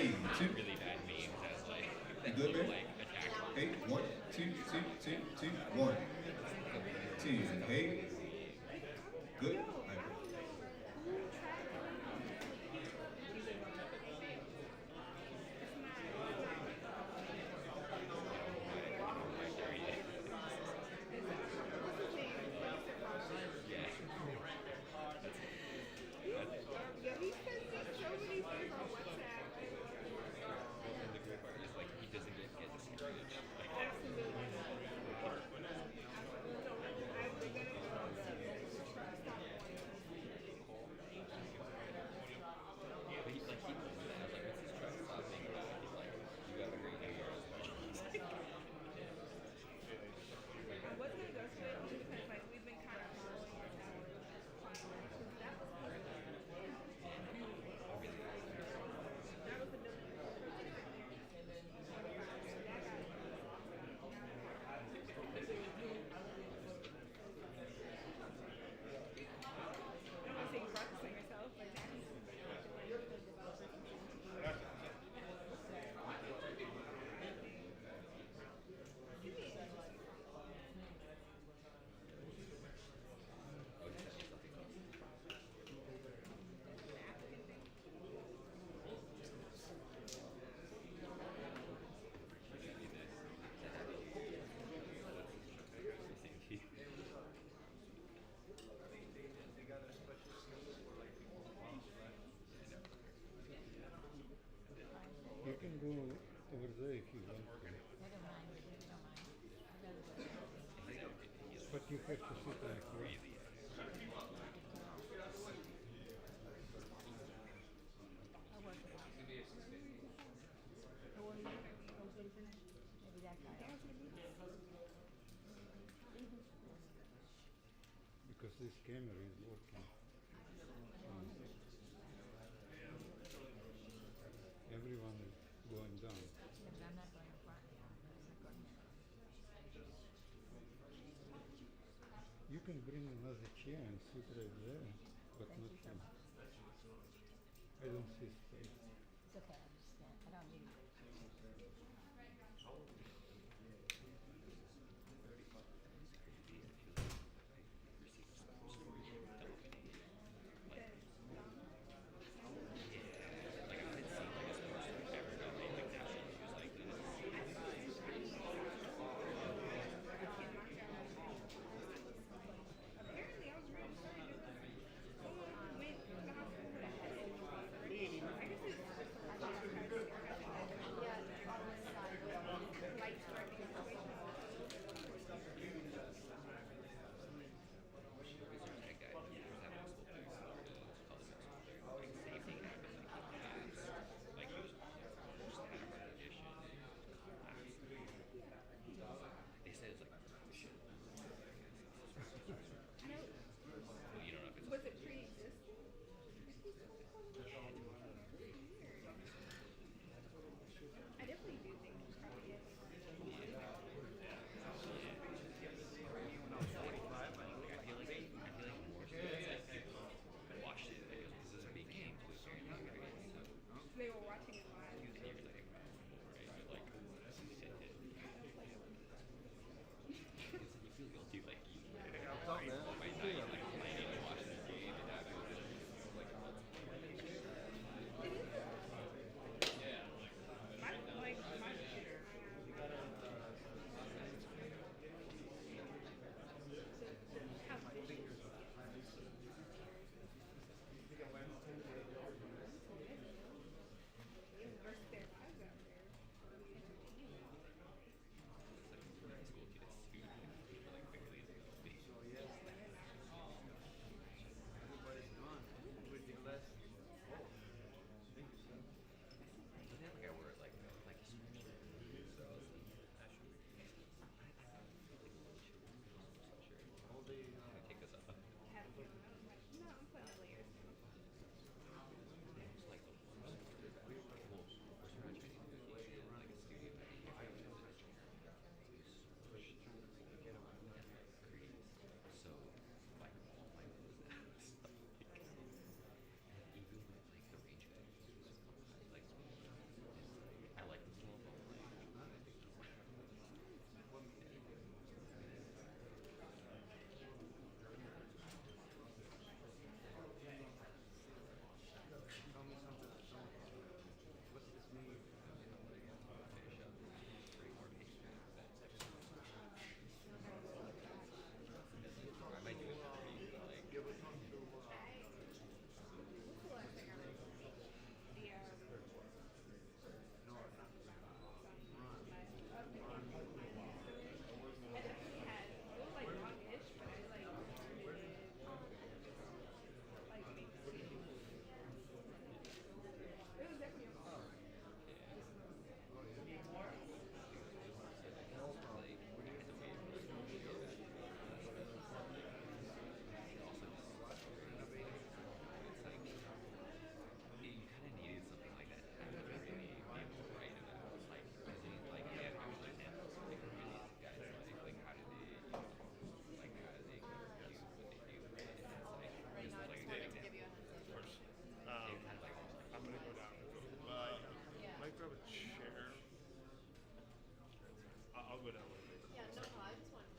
Hey, two. really bad memes as like You that good, people babe? like attack Hey, him. one, two, two, two, two, one, two. This is Hey, crazy. good. Yo, All right, I don't know who tracked him. It's not. Oh my period. What's his name? Mr. Rogers. Yeah. That's Yo, he sends me so many things on WhatsApp. well, and the great part is like he doesn't get discouraged. Like Absolutely. I'm gonna but he like he told me that. I was like, what's his truck stop thing about? He's like, you have a great New Year as well. I was gonna go to it only because like we've been kind of following our because that was that was the I don't want to say you're practicing yourself, but Oh, he sent me something else. He sent me this. Thank you. You can go over there if you want to, I don't mind. I don't mind. but you have to sit like here. Crazy. I'll work it out. Or you maybe that guy. Because this camera is working. Everyone is going down. Yeah, but I'm not going to front. I'm not going here. You can bring another chair and sit right there, but Thank not you so here. much. I don't see space. It's okay. I understand. I don't need it. Like I haven't seen like a sports movie ever that made like national news like this. apparently I was really sorry someone went to the hospital with a head injury. I guess it's like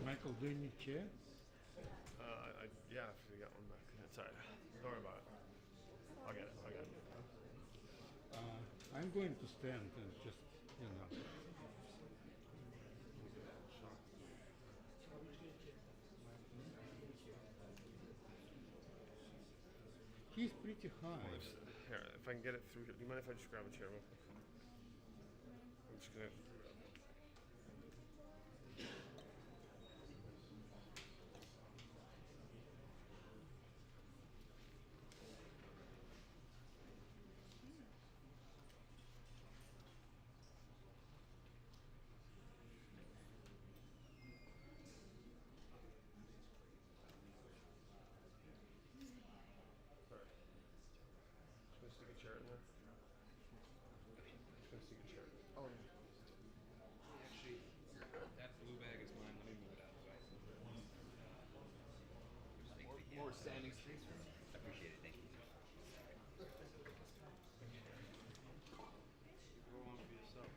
Michael, do you need chair? Yeah, if you got one back. That's alright. Don't worry about it. I'll get it. I'm going to stand and just, you know. He's pretty high. Here, if I can get it through here. Do you mind if I just grab a chair real quick? I'm just gonna. Just gonna stick a chair in there. Just gonna stick a chair. Oh, yeah. Actually, that blue bag is mine. Let me move it out of the way. More standing space for me. I appreciate it. Thank you. Go on for yourself.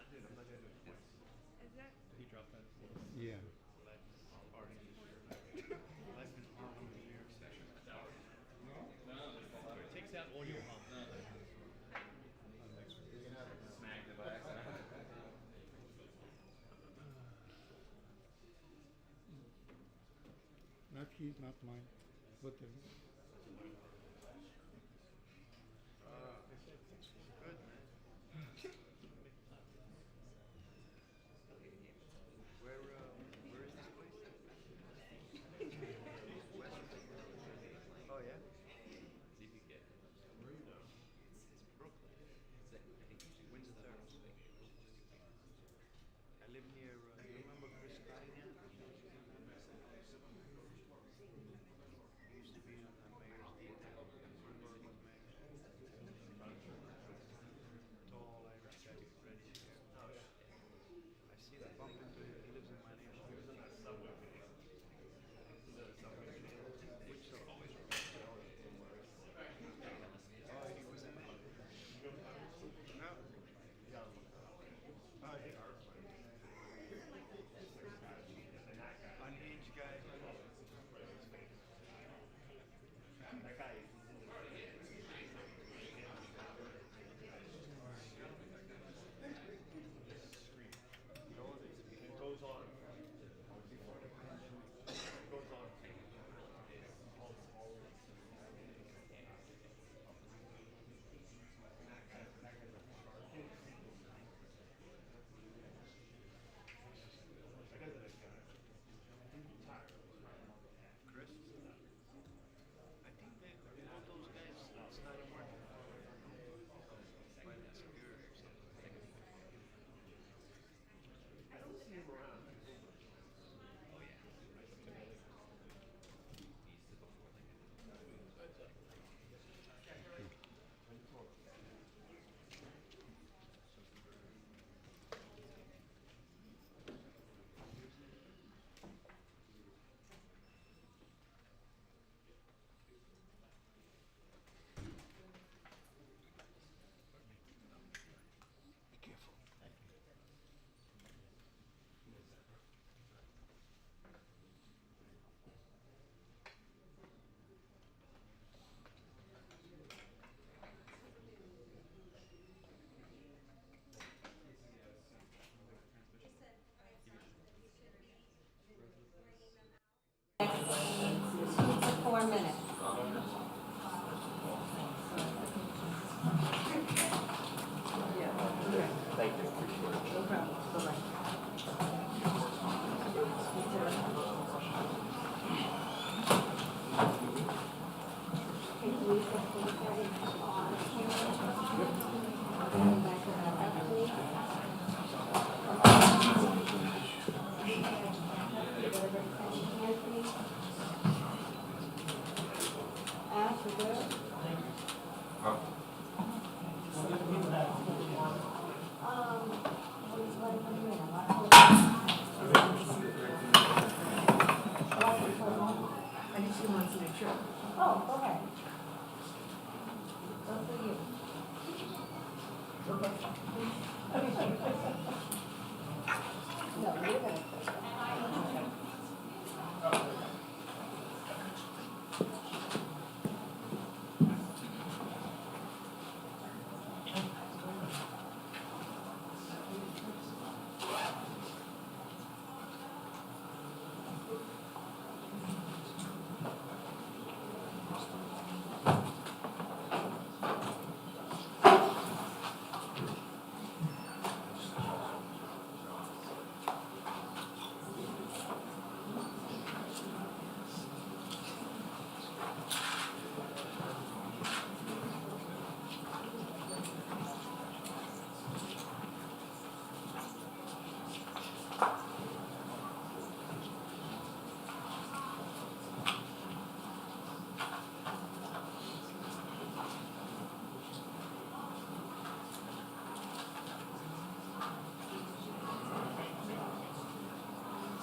Dude, I'm not gonna do it. Is that He dropped that. Yeah. Life in Harlem, New York City. It takes out all your hump. Snagged it by accident. Not his, not mine. Whatever. Good, man. Where is this place? Oh, yeah? See if you get. Where are you now? It's Brooklyn. It's like, I think usually When's the third? I live near, you remember Chris Cunningham? He used to be on the mayor's detail. Bloomberg was mayor. Tall, Irish guy, reddish hair. Oh, yeah. I see the bump into him. He lives in my neighborhood. He was in that subway. Which subway? Oh, he was in it. No. Oh, yeah. Unhinged guy. That guy. It goes on. It goes on. Chris? I think they, all those guys, it's not working. By the security or something. I don't see him around. Oh yeah. He's the before like. Be careful. It's 4 minutes. I think she wants to make sure. Oh, go ahead. Go for you. No, you're gonna.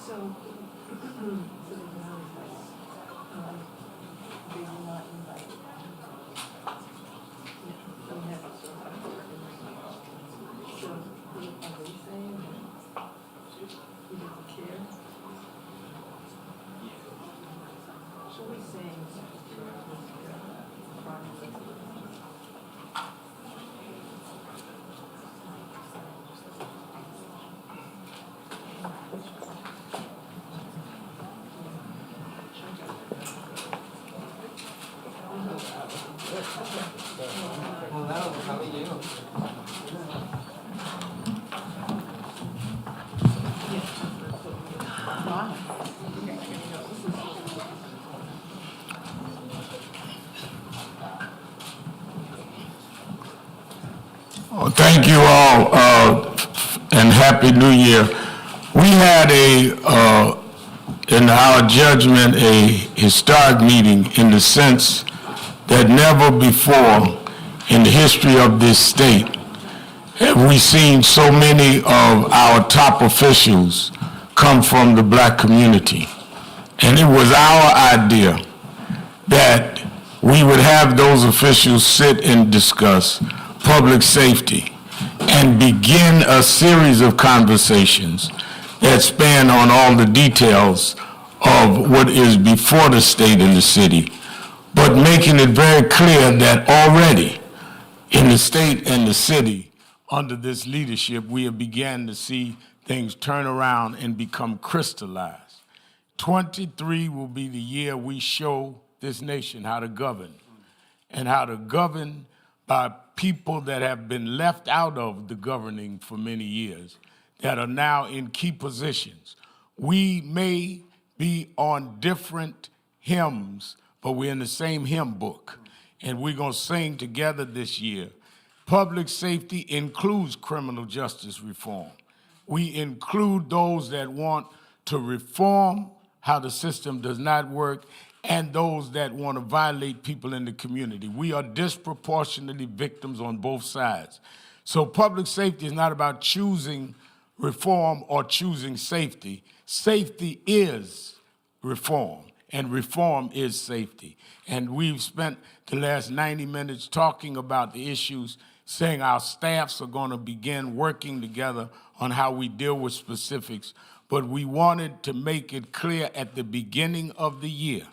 So, they will not invite. Don't have a So, are they saying that he doesn't care? So he's saying Hello, how are you? Well, thank you all, and Happy New Year. We had in our judgment, a historic meeting in the sense that never before in the history of this state have we seen so many of our top officials come from the black community. And it was our idea that we would have those officials sit and discuss public safety and begin a series of conversations that span on all the details of what is before the state and the city, but making it very clear that already in the state and the city, under this leadership, we have began to see things turn around and become crystallized. 23 will be the year we show this nation how to govern, and how to govern by people that have been left out of the governing for many years, that are now in key positions. We may be on different hymns, but we're in the same hymn book, and we're going to sing together this year. Public safety includes criminal justice reform. We include those that want to reform how the system does not work, and those that want to violate people in the community. We are disproportionately victims on both sides. So public safety is not about choosing reform or choosing safety. Safety is reform, and reform is safety. And we've spent the last 90 minutes talking about the issues, saying our staffs are going to begin working together on how we deal with specifics. But we wanted to make it clear at the beginning of the year,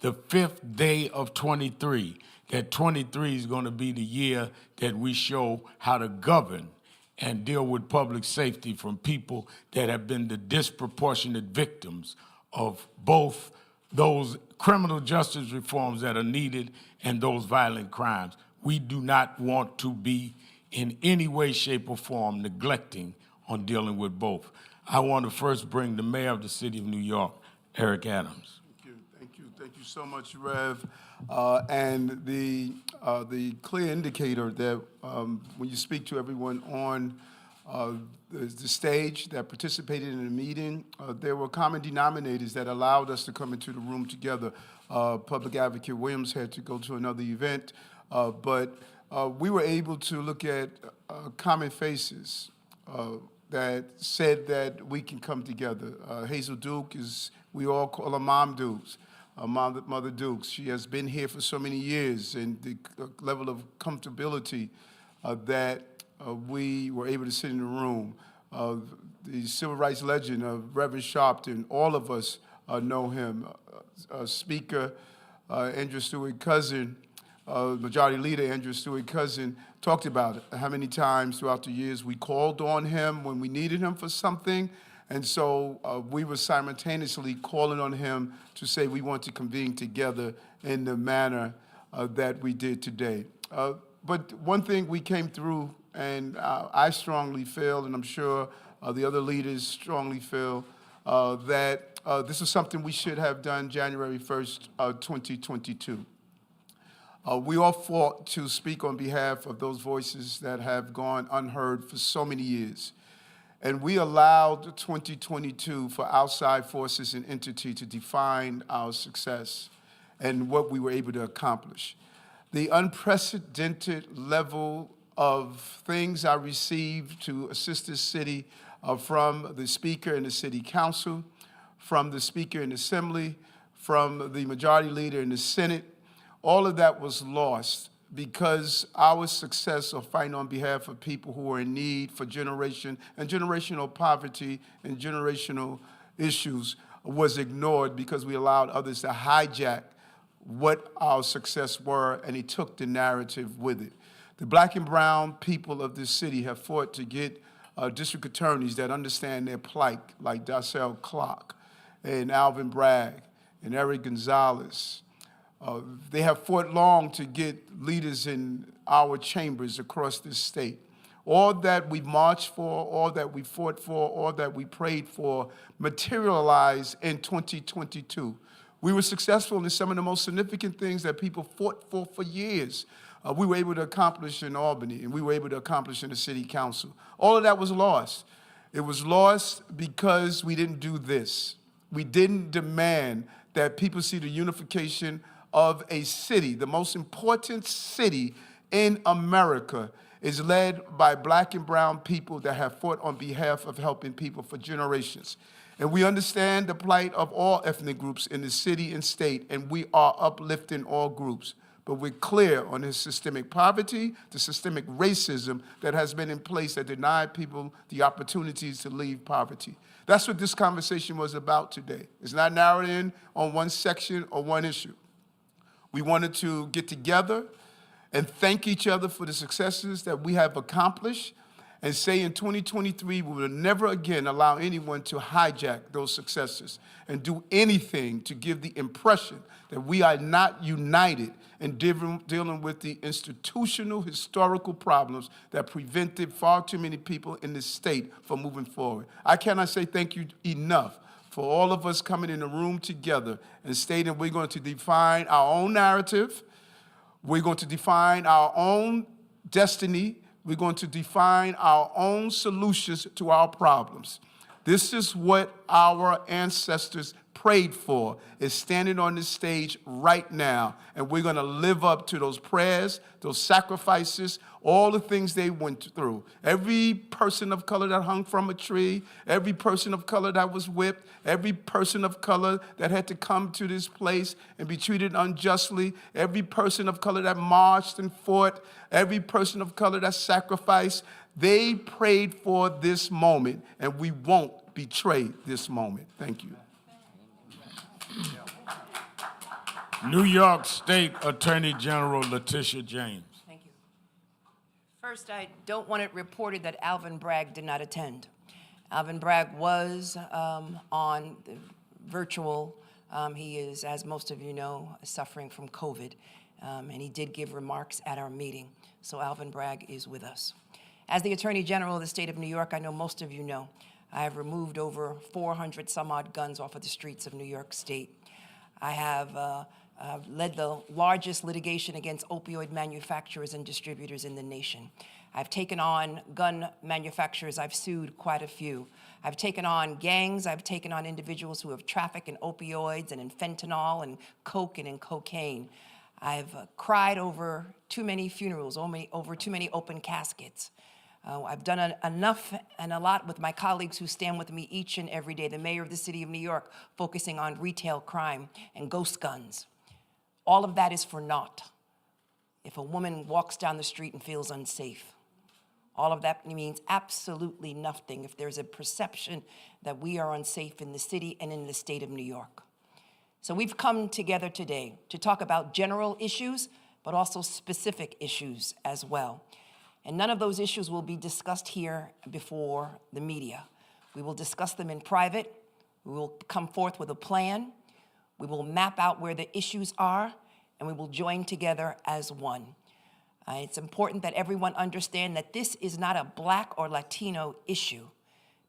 the 5th day of 23, that 23 is going to be the year that we show how to govern and deal with public safety from people that have been the disproportionate victims of both those criminal justice reforms that are needed and those violent crimes. We do not want to be in any way, shape, or form neglecting on dealing with both. I want to first bring the mayor of the city of New York, Eric Adams. Thank you so much, Rev. And the clear indicator that when you speak to everyone on the stage that participated in the meeting, there were common denominators that allowed us to come into the room together. Public Advocate Williams had to go to another event, but we were able to look at common faces that said that we can come together. Hazel Duke is, we all call her Mom Dukes. Mother Dukes. She has been here for so many years, and the level of comfortability that we were able to sit in the room. the civil rights legend of Reverend Sharpton. All of us know him. Speaker Andrew Stewart Cousin, Majority Leader Andrew Stewart Cousin, talked about it, how many times throughout the years we called on him when we needed him for something. And so we were simultaneously calling on him to say we want to convene together in the manner that we did today. But one thing we came through, and I strongly feel, and I'm sure the other leaders strongly feel, that this is something we should have done January 1st, 2022. We all fought to speak on behalf of those voices that have gone unheard for so many years. And we allowed 2022 for outside forces and entity to define our success and what we were able to accomplish. The unprecedented level of things I received to assist this city from the Speaker and the City Council, from the Speaker in the Assembly, from the Majority Leader in the Senate, all of that was lost because our success of fighting on behalf of people who are in need for generational poverty and generational issues was ignored because we allowed others to hijack what our success were, and he took the narrative with it. The black and brown people of this city have fought to get district attorneys that understand their plight, like Darcel Clark and Alvin Bragg and Eric Gonzalez. They have fought long to get leaders in our chambers across this state. All that we marched for, all that we fought for, all that we prayed for materialized in 2022. We were successful in some of the most significant things that people fought for years. We were able to accomplish in Albany, and we were able to accomplish in the City Council. All of that was lost. It was lost because we didn't do this. We didn't demand that people see the unification of a city. The most important city in America is led by black and brown people that have fought on behalf of helping people for generations. And we understand the plight of all ethnic groups in the city and state, and we are uplifting all groups. But we're clear on the systemic poverty, the systemic racism that has been in place that denied people the opportunities to leave poverty. That's what this conversation was about today. It's not narrowed in on one section or one issue. We wanted to get together and thank each other for the successes that we have accomplished and say in 2023 we will never again allow anyone to hijack those successes and do anything to give the impression that we are not united in dealing with the institutional historical problems that prevented far too many people in this state from moving forward. I cannot say thank you enough for all of us coming in the room together and stating we're going to define our own narrative, we're going to define our own destiny, we're going to define our own solutions to our problems. This is what our ancestors prayed for, is standing on this stage right now, and we're going to live up to those prayers, those sacrifices, all the things they went through. Every person of color that hung from a tree, every person of color that was whipped, every person of color that had to come to this place and be treated unjustly, every person of color that marched and fought, every person of color that sacrificed, they prayed for this moment, and we won't betray this moment. Thank you. New York State Attorney General Letitia James. Thank you. First, I don't want it reported that Alvin Bragg did not attend. Alvin Bragg was on the virtual. He is, as most of you know, suffering from COVID, and he did give remarks at our meeting. So Alvin Bragg is with us. As the Attorney General of the state of New York, I know most of you know, I have removed over 400 some odd guns off of the streets of New York State. I have led the largest litigation against opioid manufacturers and distributors in the nation. I've taken on gun manufacturers. I've sued quite a few. I've taken on gangs. I've taken on individuals who have trafficked in opioids and in fentanyl and coke and in cocaine. I've cried over too many funerals, over too many open caskets. I've done enough and a lot with my colleagues who stand with me each and every day, the mayor of the city of New York, focusing on retail crime and ghost guns. All of that is for naught if a woman walks down the street and feels unsafe, All of that means absolutely nothing if there's a perception that we are unsafe in the city and in the state of New York. So we've come together today to talk about general issues, but also specific issues as well. And none of those issues will be discussed here before the media. We will discuss them in private. We will come forth with a plan. We will map out where the issues are, and we will join together as one. It's important that everyone understand that this is not a Black or Latino issue.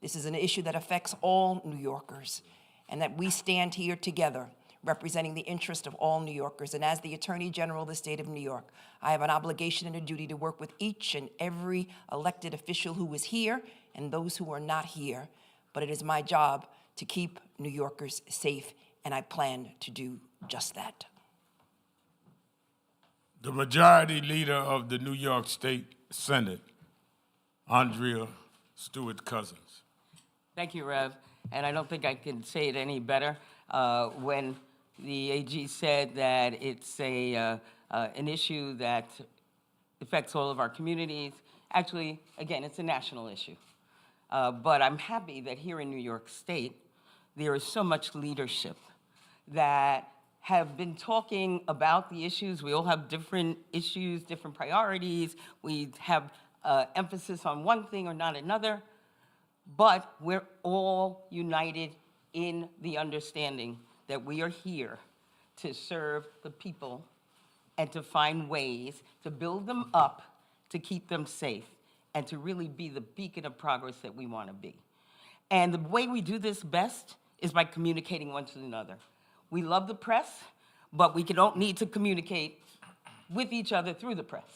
This is an issue that affects all New Yorkers, and that we stand here together representing the interest of all New Yorkers. And as the Attorney General of the state of New York, I have an obligation and a duty to work with each and every elected official who is here and those who are not here. But it is my job to keep New Yorkers safe, and I plan to do just that. The Majority Leader of the New York State Senate, Andrea Stewart Cousins. Thank you, Rev. And I don't think I can say it any better. When the AG said that it's an issue that affects all of our communities, actually, again, it's a national issue. But I'm happy that here in New York State, there is so much leadership that have been talking about the issues. We all have different issues, different priorities. We have emphasis on one thing or not another, but we're all united in the understanding that we are here to serve the people and to find ways to build them up, to keep them safe, and to really be the beacon of progress that we want to be. And the way we do this best is by communicating one to another. We love the press, but we don't need to communicate with each other through the press.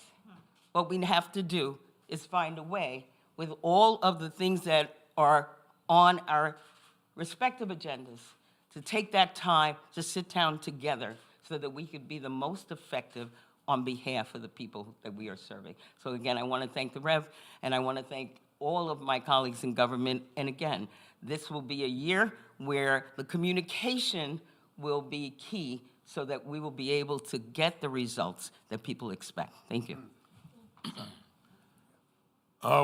What we have to do is find a way with all of the things that are on our respective agendas to take that time to sit down together so that we could be the most effective on behalf of the people that we are serving. So again, I want to thank the Rev, and I want to thank all of my colleagues in government. And again, this will be a year where the communication will be key so that we will be able to get the results that people expect. Thank you.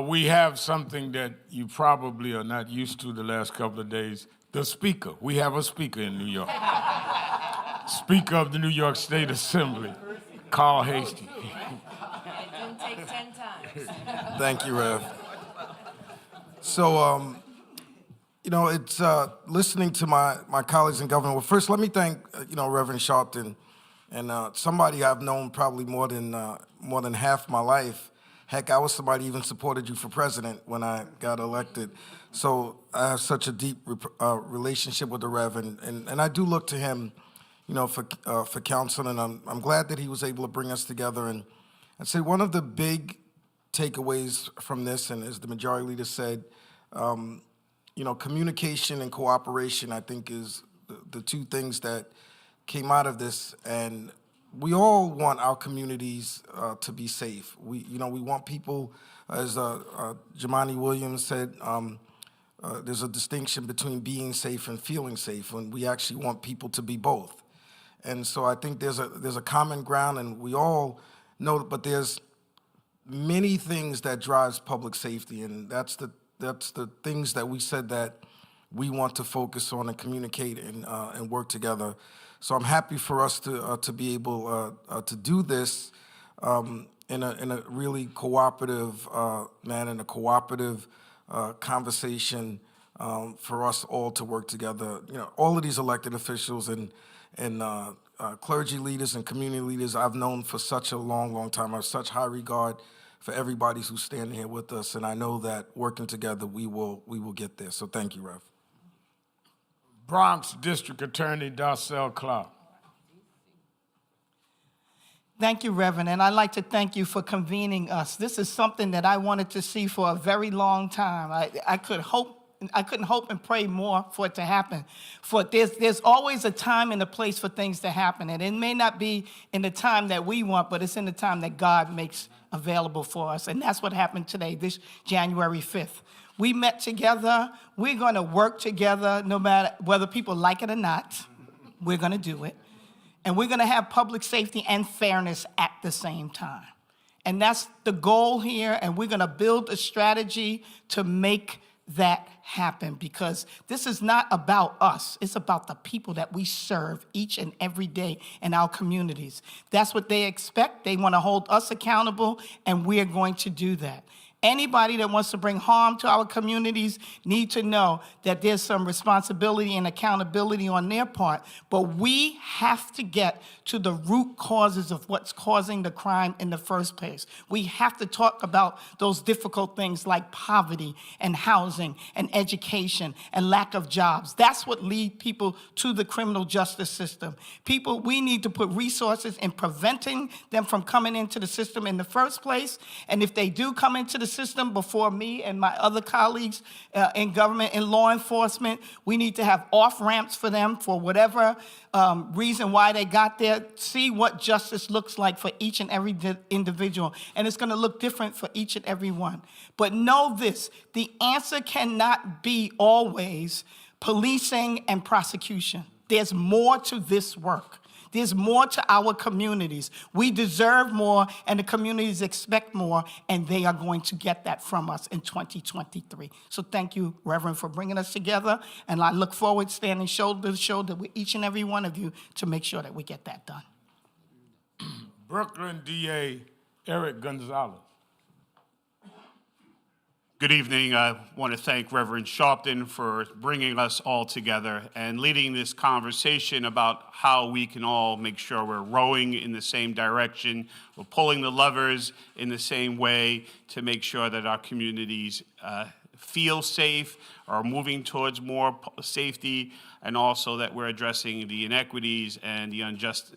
We have something that you probably are not used to the last couple of days, the Speaker. We have a Speaker in New York. Speaker of the New York State Assembly, Carl Heastie. It didn't take 10 times. Thank you, Rev. So, you know, it's listening to my colleagues in government. Well, first, let me thank, Reverend Sharpton, and somebody I've known probably more than half my life. Heck, I was somebody even supported you for president when I got elected. So I have such a deep relationship with the Rev, and I do look to him, for counsel, and I'm glad that he was able to bring us together. And I'd say one of the big takeaways from this, and as the majority leader said, communication and cooperation, I think, is the two things that came out of this. And we all want our communities to be safe. We want people, as Jumaane Williams said, there's a distinction between being safe and feeling safe, and we actually want people to be both. And so I think there's a common ground, and we all know, but there's many things that drives public safety, and that's the things that we said that we want to focus on and communicate and work together. So I'm happy for us to be able to do this in a really cooperative manner, in a cooperative conversation for us all to work together. All of these elected officials and clergy leaders and community leaders I've known for such a long, long time. I have such high regard for everybody who's standing here with us, and I know that working together we will get there. So thank you, Rev. Bronx District Attorney Darcel Clark. Thank you, Reverend, and I'd like to thank you for convening us. This is something that I wanted to see for a very long time. I couldn't hope and pray more for it to happen. For there's always a time and a place for things to happen, and it may not be in the time that we want, but it's in the time that God makes available for us, and that's what happened today, this January 5th. We met together. We're going to work together no matter whether people like it or not. We're going to do it. And we're going to have public safety and fairness at the same time. And that's the goal here, and we're going to build a strategy to make that happen, because this is not about us. It's about the people that we serve each and every day in our communities. That's what they expect. They want to hold us accountable, and we're going to do that. Anybody that wants to bring harm to our communities need to know that there's some responsibility and accountability on their part, but we have to get to the root causes of what's causing the crime in the first place. We have to talk about those difficult things like poverty and housing and education and lack of jobs. That's what leads people to the criminal justice system. People, we need to put resources in preventing them from coming into the system in the first place, and if they do come into the system before me and my other colleagues in government and law enforcement, we need to have off-ramps for them for whatever reason why they got there. See what justice looks like for each and every individual, and it's going to look different for each and every one. But know this, the answer cannot be always policing and prosecution. There's more to this work. There's more to our communities. We deserve more, and the communities expect more, and they are going to get that from us in 2023. So thank you, Reverend, for bringing us together, and I look forward to standing shoulder to shoulder with each and every one of you to make sure that we get that done. Brooklyn DA Eric Gonzalez. Good evening. I want to thank Reverend Sharpton for bringing us all together and leading this conversation about how we can all make sure we're rowing in the same direction, we're pulling the levers in the same way to make sure that our communities feel safe, are moving towards more safety, and also that we're addressing the inequities and the unjust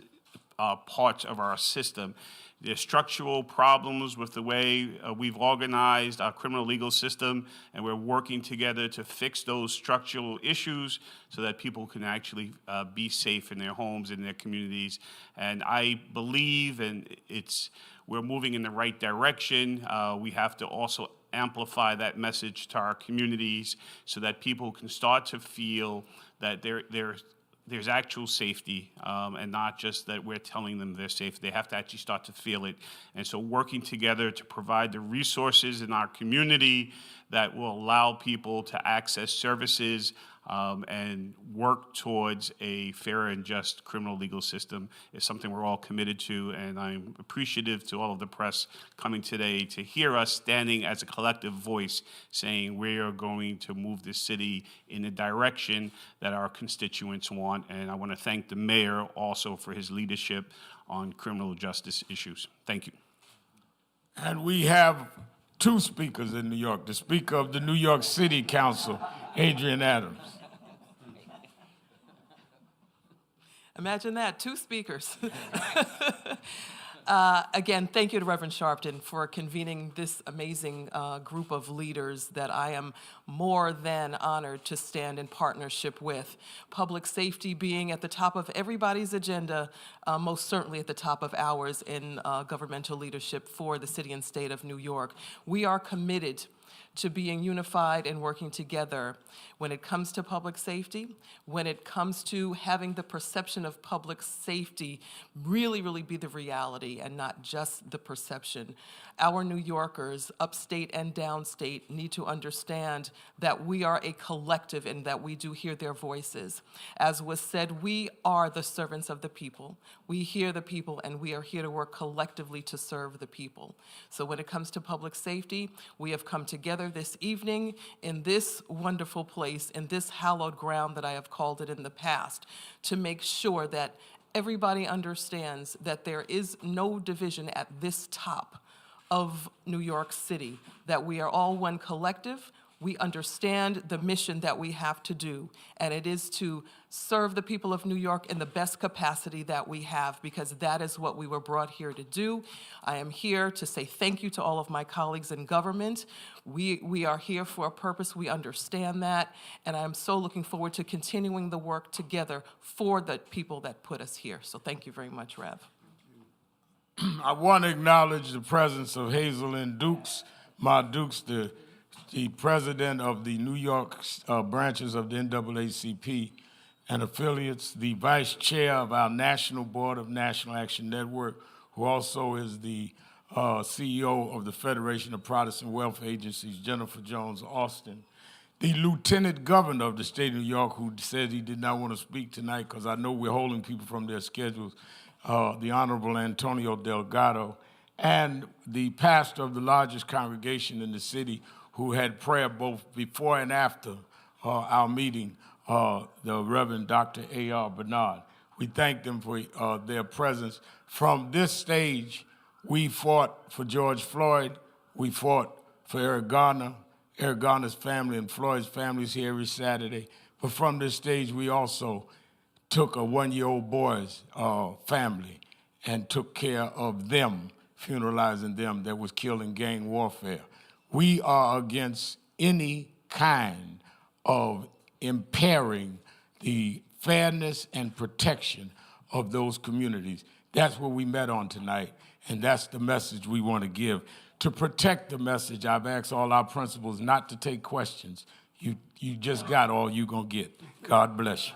parts of our system. There's structural problems with the way we've organized our criminal legal system, and we're working together to fix those structural issues so that people can actually be safe in their homes, in their communities. And I believe, and we're moving in the right direction. We have to also amplify that message to our communities so that people can start to feel that there's actual safety, and not just that we're telling them they're safe. They have to actually start to feel it. And so working together to provide the resources in our community that will allow people to access services and work towards a fair and just criminal legal system is something we're all committed to, and I'm appreciative to all of the press coming today to hear us standing as a collective voice saying we are going to move this city in the direction that our constituents want. And I want to thank the mayor also for his leadership on criminal justice issues. Thank you. And we have two speakers in New York, the Speaker of the New York City Council, Adrienne Adams. Imagine that, two speakers. Again, thank you to Reverend Sharpton for convening this amazing group of leaders that I am more than honored to stand in partnership with. Public safety being at the top of everybody's agenda, most certainly at the top of ours in governmental leadership for the city and state of New York. We are committed to being unified and working together when it comes to public safety, when it comes to having the perception of public safety really, really be the reality and not just the perception. Our New Yorkers, upstate and downstate, need to understand that we are a collective and that we do hear their voices. As was said, we are the servants of the people. We hear the people, and we are here to work collectively to serve the people. So when it comes to public safety, we have come together this evening in this wonderful place, in this hallowed ground that I have called it in the past, to make sure that everybody understands that there is no division at this top of New York City, that we are all one collective. We understand the mission that we have to do, and it is to serve the people of New York in the best capacity that we have, because that is what we were brought here to do. I am here to say thank you to all of my colleagues in government. We are here for a purpose. We understand that, and I'm so looking forward to continuing the work together for the people that put us here. So thank you very much, Rev. I want to acknowledge the presence of Hazel-Lynn Dukes, Ma Dukes, the president of the New York branches of the NAACP and affiliates, the vice chair of our National Board of National Action Network, who also is the CEO of the Federation of Protestant Welfare Agencies, Jennifer Jones Austin, the Lieutenant Governor of the state of New York, who said he did not want to speak tonight because I know we're holding people from their schedules, the Honorable Antonio Delgado, and the pastor of the largest congregation in the city who had prayer both before and after our meeting, the Reverend Dr. A.R. Bernard. We thank them for their presence. From this stage, we fought for George Floyd. We fought for Eric Garner. Eric Garner's family and Floyd's family is here every Saturday. But from this stage, we also took a one-year-old boy's family and took care of them, funeralizing them that was killed in gang warfare. We are against any kind of impairing the fairness and protection of those communities. That's what we met on tonight, and that's the message we want to give. To protect the message, I've asked all our principals not to take questions. You just got all you're going to get. God bless you.